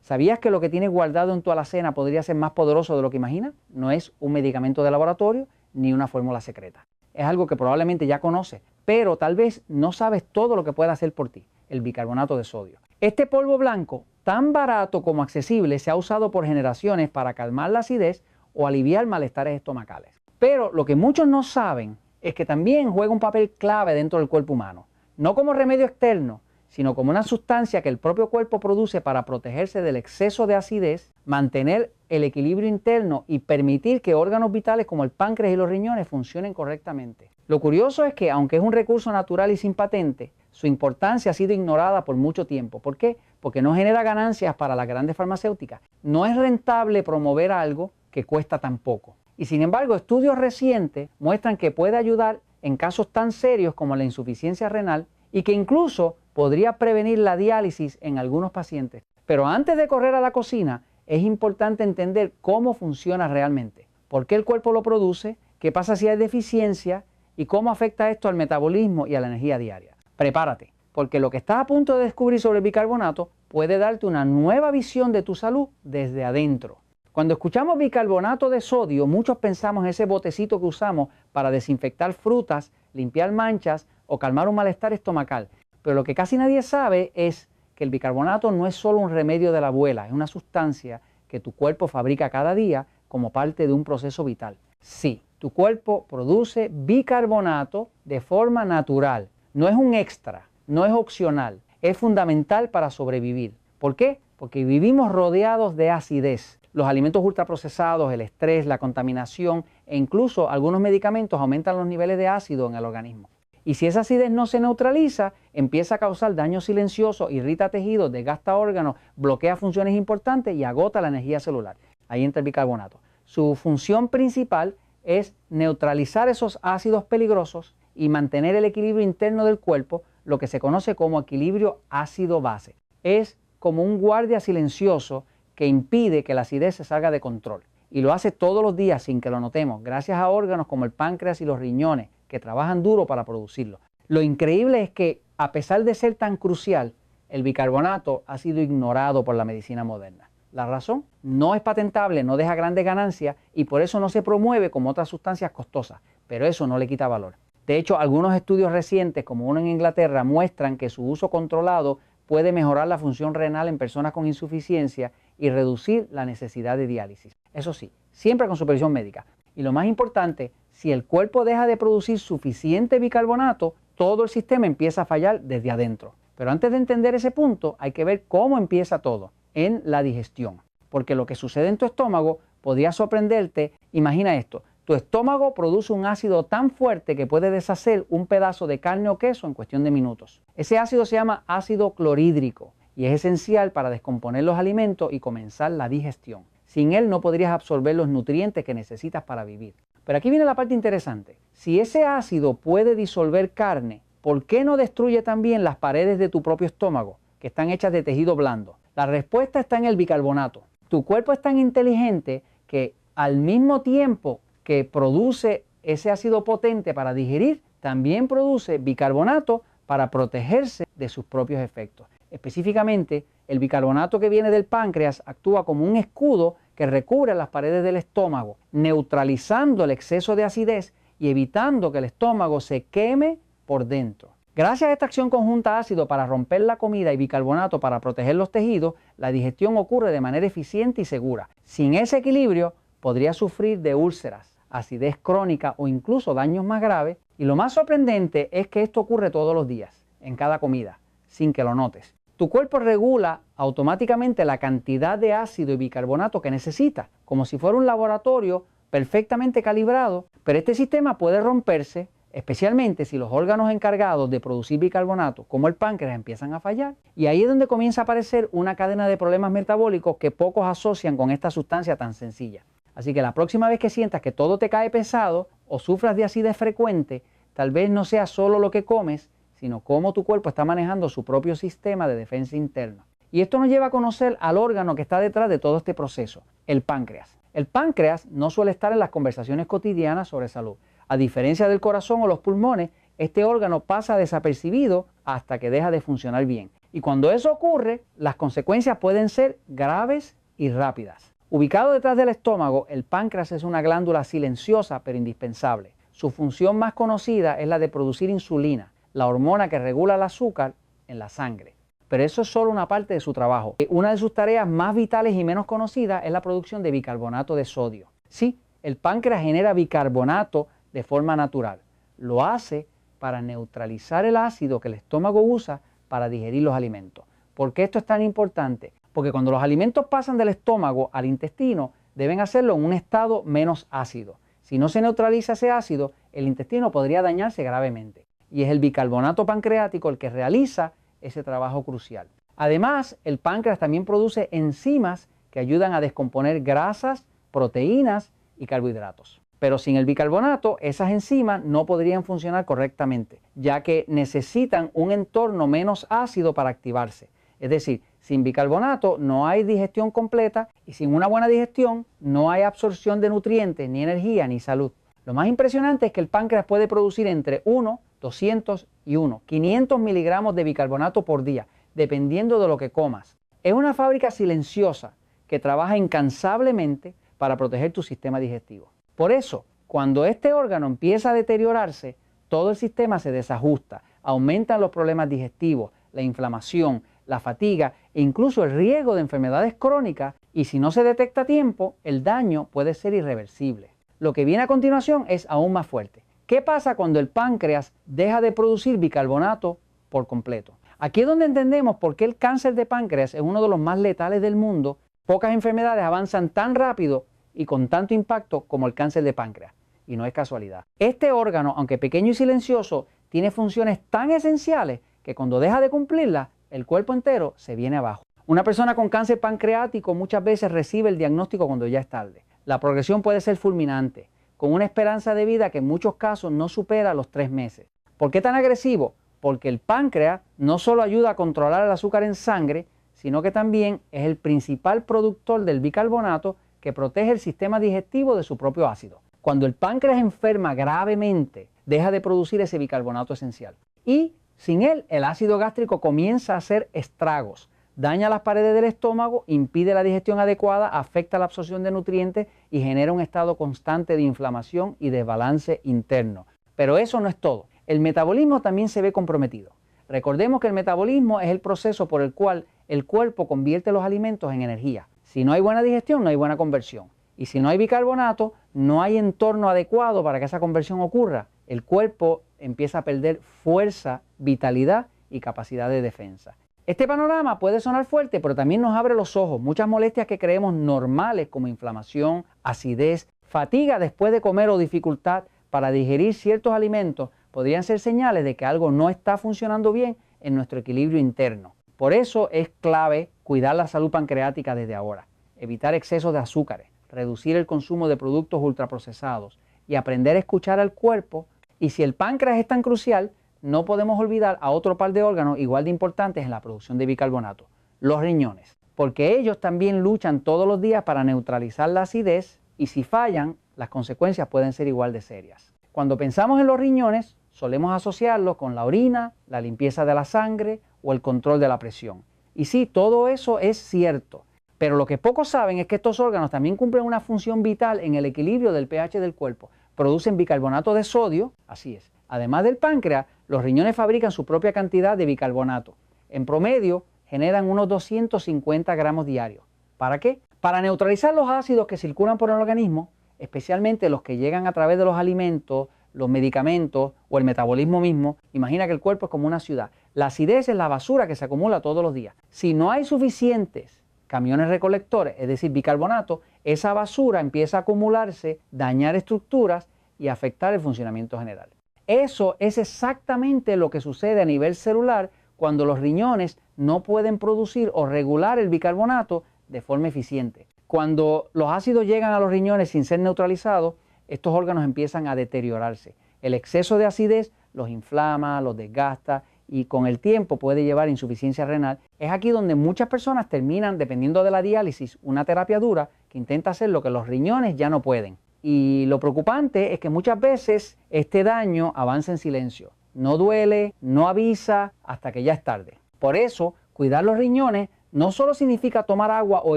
¿Sabías que lo que tienes guardado en tu alacena podría ser más poderoso de lo que imaginas? No es un medicamento de laboratorio ni una fórmula secreta. Es algo que probablemente ya conoces, pero tal vez no sabes todo lo que puede hacer por ti, el bicarbonato de sodio. Este polvo blanco, tan barato como accesible, se ha usado por generaciones para calmar la acidez o aliviar malestares estomacales. Pero lo que muchos no saben es que también juega un papel clave dentro del cuerpo humano, no como remedio externo, sino como una sustancia que el propio cuerpo produce para protegerse del exceso de acidez, mantener el equilibrio interno y permitir que órganos vitales como el páncreas y los riñones funcionen correctamente. Lo curioso es que, aunque es un recurso natural y sin patente, su importancia ha sido ignorada por mucho tiempo. ¿Por qué? Porque no genera ganancias para las grandes farmacéuticas. No es rentable promover algo que cuesta tan poco. Y sin embargo, estudios recientes muestran que puede ayudar en casos tan serios como la insuficiencia renal y que incluso podría prevenir la diálisis en algunos pacientes. Pero antes de correr a la cocina, es importante entender cómo funciona realmente, por qué el cuerpo lo produce, qué pasa si hay deficiencia y cómo afecta esto al metabolismo y a la energía diaria. Prepárate, porque lo que estás a punto de descubrir sobre el bicarbonato puede darte una nueva visión de tu salud desde adentro. Cuando escuchamos bicarbonato de sodio, muchos pensamos en ese botecito que usamos para desinfectar frutas, limpiar manchas o calmar un malestar estomacal. Pero lo que casi nadie sabe es que el bicarbonato no es solo un remedio de la abuela, es una sustancia que tu cuerpo fabrica cada día como parte de un proceso vital. Sí, tu cuerpo produce bicarbonato de forma natural, no es un extra, no es opcional, es fundamental para sobrevivir. ¿Por qué? Porque vivimos rodeados de acidez. Los alimentos ultraprocesados, el estrés, la contaminación e incluso algunos medicamentos aumentan los niveles de ácido en el organismo. Y si esa acidez no se neutraliza, empieza a causar daño silencioso, irrita tejidos, desgasta órganos, bloquea funciones importantes y agota la energía celular. Ahí entra el bicarbonato. Su función principal es neutralizar esos ácidos peligrosos y mantener el equilibrio interno del cuerpo, lo que se conoce como equilibrio ácido-base. Es como un guardia silencioso que impide que la acidez se salga de control. Y lo hace todos los días sin que lo notemos, gracias a órganos como el páncreas y los riñones, que trabajan duro para producirlo. Lo increíble es que, a pesar de ser tan crucial, el bicarbonato ha sido ignorado por la medicina moderna. La razón, no es patentable, no deja grandes ganancias y por eso no se promueve como otras sustancias costosas, pero eso no le quita valor. De hecho, algunos estudios recientes, como uno en Inglaterra, muestran que su uso controlado puede mejorar la función renal en personas con insuficiencia y reducir la necesidad de diálisis. Eso sí, siempre con supervisión médica. Y lo más importante, si el cuerpo deja de producir suficiente bicarbonato, todo el sistema empieza a fallar desde adentro. Pero antes de entender ese punto, hay que ver cómo empieza todo, en la digestión. Porque lo que sucede en tu estómago podría sorprenderte. Imagina esto, tu estómago produce un ácido tan fuerte que puede deshacer un pedazo de carne o queso en cuestión de minutos. Ese ácido se llama ácido clorhídrico y es esencial para descomponer los alimentos y comenzar la digestión. Sin él no podrías absorber los nutrientes que necesitas para vivir. Pero aquí viene la parte interesante. Si ese ácido puede disolver carne, ¿por qué no destruye también las paredes de tu propio estómago, que están hechas de tejido blando? La respuesta está en el bicarbonato. Tu cuerpo es tan inteligente que al mismo tiempo que produce ese ácido potente para digerir, también produce bicarbonato para protegerse de sus propios efectos. Específicamente, el bicarbonato que viene del páncreas actúa como un escudo que recubre las paredes del estómago, neutralizando el exceso de acidez y evitando que el estómago se queme por dentro. Gracias a esta acción conjunta ácido para romper la comida y bicarbonato para proteger los tejidos, la digestión ocurre de manera eficiente y segura. Sin ese equilibrio, podría sufrir de úlceras, acidez crónica o incluso daños más graves. Y lo más sorprendente es que esto ocurre todos los días, en cada comida, sin que lo notes. Tu cuerpo regula automáticamente la cantidad de ácido y bicarbonato que necesita, como si fuera un laboratorio perfectamente calibrado, pero este sistema puede romperse, especialmente si los órganos encargados de producir bicarbonato, como el páncreas, empiezan a fallar. Y ahí es donde comienza a aparecer una cadena de problemas metabólicos que pocos asocian con esta sustancia tan sencilla. Así que la próxima vez que sientas que todo te cae pesado o sufras de acidez frecuente, tal vez no sea solo lo que comes, sino cómo tu cuerpo está manejando su propio sistema de defensa interna. Y esto nos lleva a conocer al órgano que está detrás de todo este proceso, el páncreas. El páncreas no suele estar en las conversaciones cotidianas sobre salud. A diferencia del corazón o los pulmones, este órgano pasa desapercibido hasta que deja de funcionar bien. Y cuando eso ocurre, las consecuencias pueden ser graves y rápidas. Ubicado detrás del estómago, el páncreas es una glándula silenciosa pero indispensable. Su función más conocida es la de producir insulina, la hormona que regula el azúcar en la sangre. Pero eso es solo una parte de su trabajo. Una de sus tareas más vitales y menos conocidas es la producción de bicarbonato de sodio. Sí, el páncreas genera bicarbonato de forma natural. Lo hace para neutralizar el ácido que el estómago usa para digerir los alimentos. ¿Por qué esto es tan importante? Porque cuando los alimentos pasan del estómago al intestino, deben hacerlo en un estado menos ácido. Si no se neutraliza ese ácido, el intestino podría dañarse gravemente. Y es el bicarbonato pancreático el que realiza ese trabajo crucial. Además, el páncreas también produce enzimas que ayudan a descomponer grasas, proteínas y carbohidratos. Pero sin el bicarbonato, esas enzimas no podrían funcionar correctamente, ya que necesitan un entorno menos ácido para activarse. Es decir, sin bicarbonato no hay digestión completa y sin una buena digestión no hay absorción de nutrientes, ni energía, ni salud. Lo más impresionante es que el páncreas puede producir entre 1, 200 y 500 miligramos de bicarbonato por día, dependiendo de lo que comas. Es una fábrica silenciosa que trabaja incansablemente para proteger tu sistema digestivo. Por eso, cuando este órgano empieza a deteriorarse, todo el sistema se desajusta, aumentan los problemas digestivos, la inflamación, la fatiga e incluso el riesgo de enfermedades crónicas, y si no se detecta a tiempo, el daño puede ser irreversible. Lo que viene a continuación es aún más fuerte. ¿Qué pasa cuando el páncreas deja de producir bicarbonato por completo? Aquí es donde entendemos por qué el cáncer de páncreas es uno de los más letales del mundo. Pocas enfermedades avanzan tan rápido y con tanto impacto como el cáncer de páncreas. Y no es casualidad. Este órgano, aunque pequeño y silencioso, tiene funciones tan esenciales que cuando deja de cumplirlas, el cuerpo entero se viene abajo. Una persona con cáncer pancreático muchas veces recibe el diagnóstico cuando ya es tarde. La progresión puede ser fulminante, con una esperanza de vida que en muchos casos no supera los 3 meses. ¿Por qué tan agresivo? Porque el páncreas no solo ayuda a controlar el azúcar en sangre, sino que también es el principal productor del bicarbonato que protege el sistema digestivo de su propio ácido. Cuando el páncreas enferma gravemente, deja de producir ese bicarbonato esencial. Y sin él, el ácido gástrico comienza a hacer estragos, daña las paredes del estómago, impide la digestión adecuada, afecta la absorción de nutrientes y genera un estado constante de inflamación y desbalance interno. Pero eso no es todo. El metabolismo también se ve comprometido. Recordemos que el metabolismo es el proceso por el cual el cuerpo convierte los alimentos en energía. Si no hay buena digestión, no hay buena conversión. Y si no hay bicarbonato, no hay entorno adecuado para que esa conversión ocurra. El cuerpo empieza a perder fuerza, vitalidad y capacidad de defensa. Este panorama puede sonar fuerte, pero también nos abre los ojos. Muchas molestias que creemos normales, como inflamación, acidez, fatiga después de comer o dificultad para digerir ciertos alimentos, podrían ser señales de que algo no está funcionando bien en nuestro equilibrio interno. Por eso es clave cuidar la salud pancreática desde ahora, evitar excesos de azúcares, reducir el consumo de productos ultraprocesados y aprender a escuchar al cuerpo. Y si el páncreas es tan crucial, no podemos olvidar a otro par de órganos igual de importantes en la producción de bicarbonato, los riñones, porque ellos también luchan todos los días para neutralizar la acidez y si fallan, las consecuencias pueden ser igual de serias. Cuando pensamos en los riñones, solemos asociarlos con la orina, la limpieza de la sangre o el control de la presión. Y sí, todo eso es cierto, pero lo que pocos saben es que estos órganos también cumplen una función vital en el equilibrio del pH del cuerpo. Producen bicarbonato de sodio, así es. Además del páncreas, los riñones fabrican su propia cantidad de bicarbonato. En promedio, generan unos 250 gramos diarios. ¿Para qué? Para neutralizar los ácidos que circulan por el organismo, especialmente los que llegan a través de los alimentos, los medicamentos o el metabolismo mismo. Imagina que el cuerpo es como una ciudad. La acidez es la basura que se acumula todos los días. Si no hay suficientes camiones recolectores, es decir, bicarbonato, esa basura empieza a acumularse, dañar estructuras y afectar el funcionamiento general. Eso es exactamente lo que sucede a nivel celular cuando los riñones no pueden producir o regular el bicarbonato de forma eficiente. Cuando los ácidos llegan a los riñones sin ser neutralizados, estos órganos empiezan a deteriorarse. El exceso de acidez los inflama, los desgasta y con el tiempo puede llevar a insuficiencia renal. Es aquí donde muchas personas terminan, dependiendo de la diálisis, una terapia dura que intenta hacer lo que los riñones ya no pueden. Y lo preocupante es que muchas veces este daño avanza en silencio. No duele, no avisa hasta que ya es tarde. Por eso, Cuidar los riñones no solo significa tomar agua o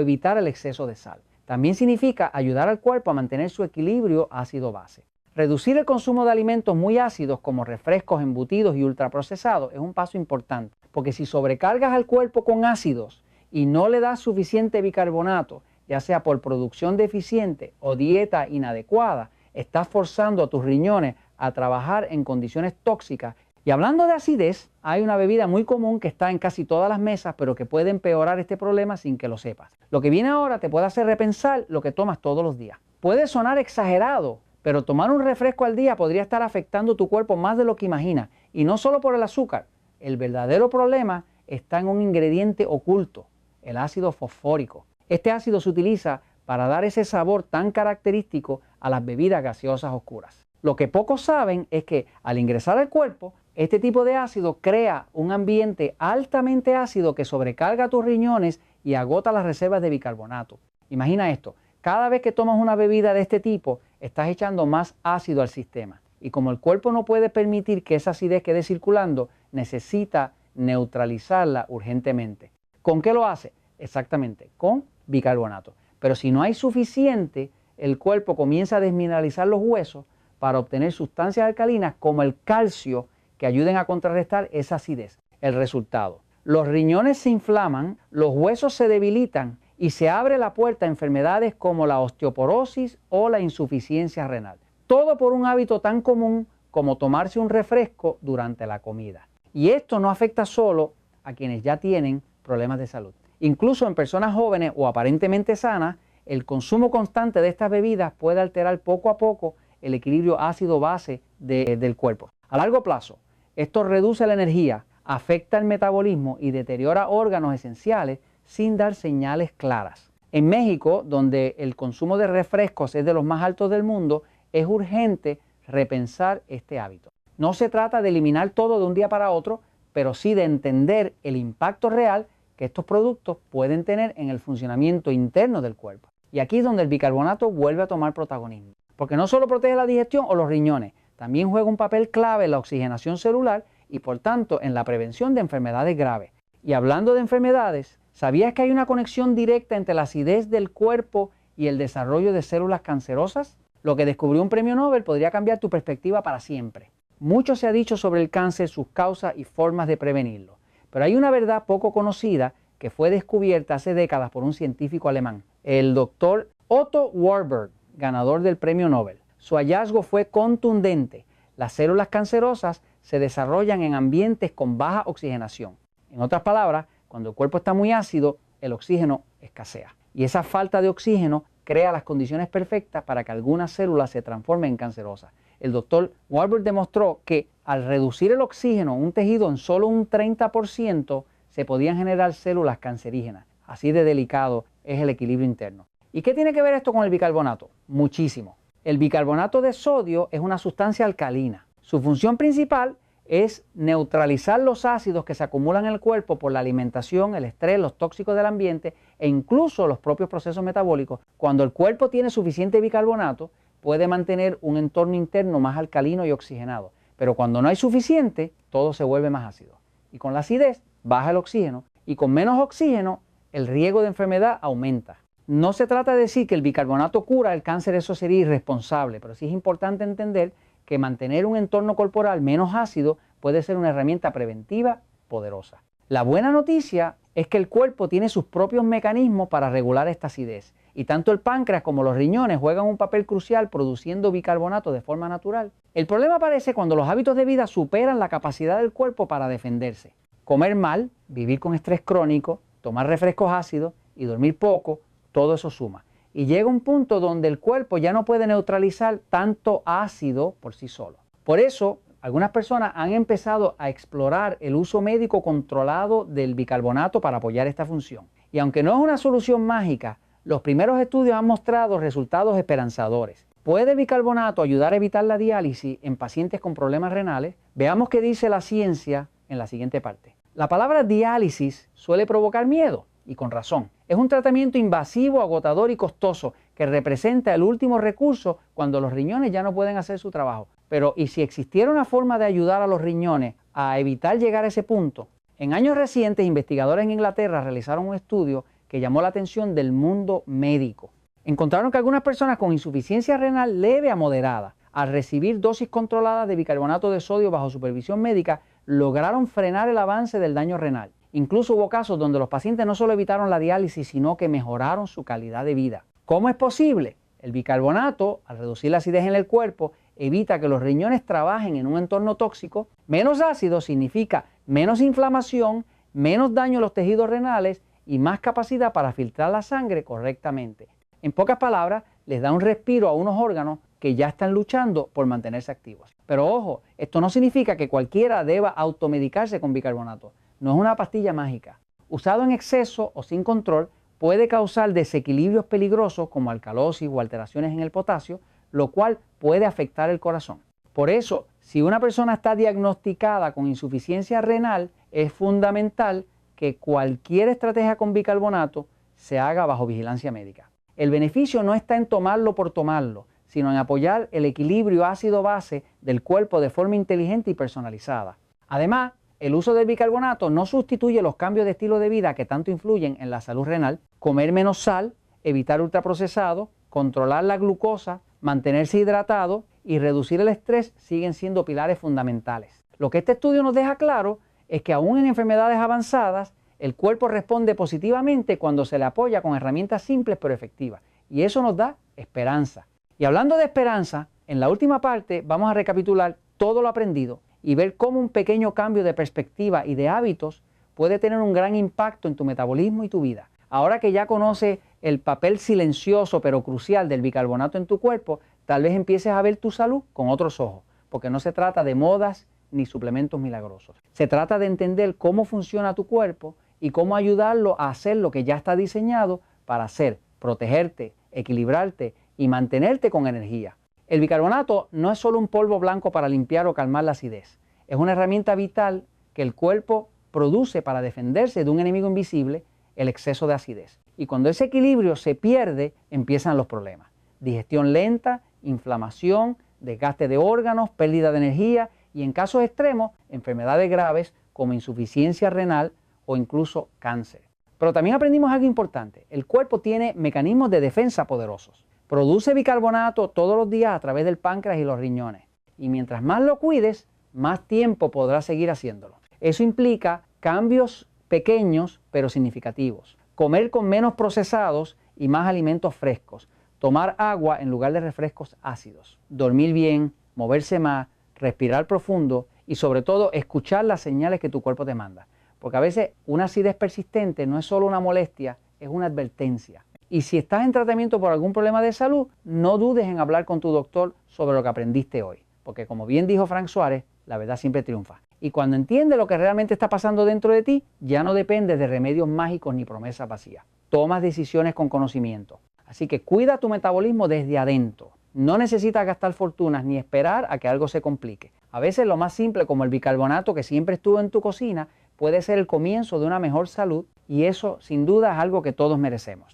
evitar el exceso de sal, también significa ayudar al cuerpo a mantener su equilibrio ácido-base. Reducir el consumo de alimentos muy ácidos como refrescos, embutidos y ultraprocesados es un paso importante, porque si sobrecargas al cuerpo con ácidos y no le das suficiente bicarbonato, ya sea por producción deficiente o dieta inadecuada, estás forzando a tus riñones a trabajar en condiciones tóxicas. Y hablando de acidez, hay una bebida muy común que está en casi todas las mesas, pero que puede empeorar este problema sin que lo sepas. Lo que viene ahora te puede hacer repensar lo que tomas todos los días. Puede sonar exagerado, pero tomar un refresco al día podría estar afectando tu cuerpo más de lo que imaginas. Y no solo por el azúcar. El verdadero problema está en un ingrediente oculto, el ácido fosfórico. Este ácido se utiliza para dar ese sabor tan característico a las bebidas gaseosas oscuras. Lo que pocos saben es que al ingresar al cuerpo, este tipo de ácido crea un ambiente altamente ácido que sobrecarga tus riñones y agota las reservas de bicarbonato. Imagina esto, cada vez que tomas una bebida de este tipo, estás echando más ácido al sistema. Y como el cuerpo no puede permitir que esa acidez quede circulando, necesita neutralizarla urgentemente. ¿Con qué lo hace? Exactamente, con bicarbonato. Pero si no hay suficiente, el cuerpo comienza a desmineralizar los huesos para obtener sustancias alcalinas como el calcio que ayuden a contrarrestar esa acidez. El resultado: los riñones se inflaman, los huesos se debilitan y se abre la puerta a enfermedades como la osteoporosis o la insuficiencia renal. Todo por un hábito tan común como tomarse un refresco durante la comida. Y esto no afecta solo a quienes ya tienen problemas de salud. Incluso en personas jóvenes o aparentemente sanas, el consumo constante de estas bebidas puede alterar poco a poco el equilibrio ácido-base del cuerpo. A largo plazo, esto reduce la energía, afecta el metabolismo y deteriora órganos esenciales sin dar señales claras. En México, donde el consumo de refrescos es de los más altos del mundo, es urgente repensar este hábito. No se trata de eliminar todo de un día para otro, pero sí de entender el impacto real que estos productos pueden tener en el funcionamiento interno del cuerpo. Y aquí es donde el bicarbonato vuelve a tomar protagonismo, porque no solo protege la digestión o los riñones, también juega un papel clave en la oxigenación celular y por tanto en la prevención de enfermedades graves. Y hablando de enfermedades, ¿sabías que hay una conexión directa entre la acidez del cuerpo y el desarrollo de células cancerosas? Lo que descubrió un premio Nobel podría cambiar tu perspectiva para siempre. Mucho se ha dicho sobre el cáncer, sus causas y formas de prevenirlo, pero hay una verdad poco conocida que fue descubierta hace décadas por un científico alemán, el doctor Otto Warburg, ganador del premio Nobel. Su hallazgo fue contundente. Las células cancerosas se desarrollan en ambientes con baja oxigenación. En otras palabras, cuando el cuerpo está muy ácido, el oxígeno escasea. Y esa falta de oxígeno crea las condiciones perfectas para que algunas células se transformen en cancerosas. El doctor Warburg demostró que al reducir el oxígeno en un tejido en solo un 30%, se podían generar células cancerígenas. Así de delicado es el equilibrio interno. ¿Y qué tiene que ver esto con el bicarbonato? Muchísimo. El bicarbonato de sodio es una sustancia alcalina. Su función principal es neutralizar los ácidos que se acumulan en el cuerpo por la alimentación, el estrés, los tóxicos del ambiente e incluso los propios procesos metabólicos. Cuando el cuerpo tiene suficiente bicarbonato, puede mantener un entorno interno más alcalino y oxigenado. Pero cuando no hay suficiente, todo se vuelve más ácido. Y con la acidez baja el oxígeno y con menos oxígeno el riesgo de enfermedad aumenta. No se trata de decir que el bicarbonato cura el cáncer, eso sería irresponsable, pero sí es importante entender que mantener un entorno corporal menos ácido puede ser una herramienta preventiva poderosa. La buena noticia es que el cuerpo tiene sus propios mecanismos para regular esta acidez y tanto el páncreas como los riñones juegan un papel crucial produciendo bicarbonato de forma natural. El problema aparece cuando los hábitos de vida superan la capacidad del cuerpo para defenderse. Comer mal, vivir con estrés crónico, tomar refrescos ácidos y dormir poco, todo eso suma. Y llega un punto donde el cuerpo ya no puede neutralizar tanto ácido por sí solo. Por eso, algunas personas han empezado a explorar el uso médico controlado del bicarbonato para apoyar esta función. Y aunque no es una solución mágica, los primeros estudios han mostrado resultados esperanzadores. ¿Puede el bicarbonato ayudar a evitar la diálisis en pacientes con problemas renales? Veamos qué dice la ciencia en la siguiente parte. La palabra diálisis suele provocar miedo, y con razón. Es un tratamiento invasivo, agotador y costoso que representa el último recurso cuando los riñones ya no pueden hacer su trabajo. Pero ¿y si existiera una forma de ayudar a los riñones a evitar llegar a ese punto? En años recientes, investigadores en Inglaterra realizaron un estudio que llamó la atención del mundo médico. Encontraron que algunas personas con insuficiencia renal leve a moderada, al recibir dosis controladas de bicarbonato de sodio bajo supervisión médica, lograron frenar el avance del daño renal. Incluso hubo casos donde los pacientes no solo evitaron la diálisis, sino que mejoraron su calidad de vida. ¿Cómo es posible? El bicarbonato, al reducir la acidez en el cuerpo, evita que los riñones trabajen en un entorno tóxico. Menos ácido significa menos inflamación, menos daño a los tejidos renales y más capacidad para filtrar la sangre correctamente. En pocas palabras, les da un respiro a unos órganos que ya están luchando por mantenerse activos. Pero ojo, esto no significa que cualquiera deba automedicarse con bicarbonato. No es una pastilla mágica. Usado en exceso o sin control, puede causar desequilibrios peligrosos como alcalosis o alteraciones en el potasio, lo cual puede afectar el corazón. Por eso, si una persona está diagnosticada con insuficiencia renal, es fundamental que cualquier estrategia con bicarbonato se haga bajo vigilancia médica. El beneficio no está en tomarlo por tomarlo, sino en apoyar el equilibrio ácido-base del cuerpo de forma inteligente y personalizada. Además, el uso del bicarbonato no sustituye los cambios de estilo de vida que tanto influyen en la salud renal. Comer menos sal, evitar ultraprocesados, controlar la glucosa, mantenerse hidratado y reducir el estrés siguen siendo pilares fundamentales. Lo que este estudio nos deja claro es que aún en enfermedades avanzadas, el cuerpo responde positivamente cuando se le apoya con herramientas simples pero efectivas. Y eso nos da esperanza. Y hablando de esperanza, en la última parte vamos a recapitular todo lo aprendido y ver cómo un pequeño cambio de perspectiva y de hábitos puede tener un gran impacto en tu metabolismo y tu vida. Ahora que ya conoces el papel silencioso pero crucial del bicarbonato en tu cuerpo, tal vez empieces a ver tu salud con otros ojos, porque no se trata de modas ni suplementos milagrosos. Se trata de entender cómo funciona tu cuerpo y cómo ayudarlo a hacer lo que ya está diseñado para hacer, protegerte, equilibrarte y mantenerte con energía. El bicarbonato no es solo un polvo blanco para limpiar o calmar la acidez. Es una herramienta vital que el cuerpo produce para defenderse de un enemigo invisible, el exceso de acidez. Y cuando ese equilibrio se pierde, empiezan los problemas. Digestión lenta, inflamación, desgaste de órganos, pérdida de energía y en casos extremos, enfermedades graves como insuficiencia renal o incluso cáncer. Pero también aprendimos algo importante. El cuerpo tiene mecanismos de defensa poderosos. Produce bicarbonato todos los días a través del páncreas y los riñones. Y mientras más lo cuides, más tiempo podrás seguir haciéndolo. Eso implica cambios pequeños pero significativos. Comer con menos procesados y más alimentos frescos. Tomar agua en lugar de refrescos ácidos. Dormir bien, moverse más, respirar profundo y sobre todo escuchar las señales que tu cuerpo te manda. Porque a veces una acidez persistente no es solo una molestia, es una advertencia. Y si estás en tratamiento por algún problema de salud, no dudes en hablar con tu doctor sobre lo que aprendiste hoy. Porque como bien dijo Frank Suárez, la verdad siempre triunfa. Y cuando entiendes lo que realmente está pasando dentro de ti, ya no dependes de remedios mágicos ni promesas vacías. Tomas decisiones con conocimiento. Así que cuida tu metabolismo desde adentro. No necesitas gastar fortunas ni esperar a que algo se complique. A veces lo más simple, como el bicarbonato que siempre estuvo en tu cocina, puede ser el comienzo de una mejor salud y eso sin duda es algo que todos merecemos.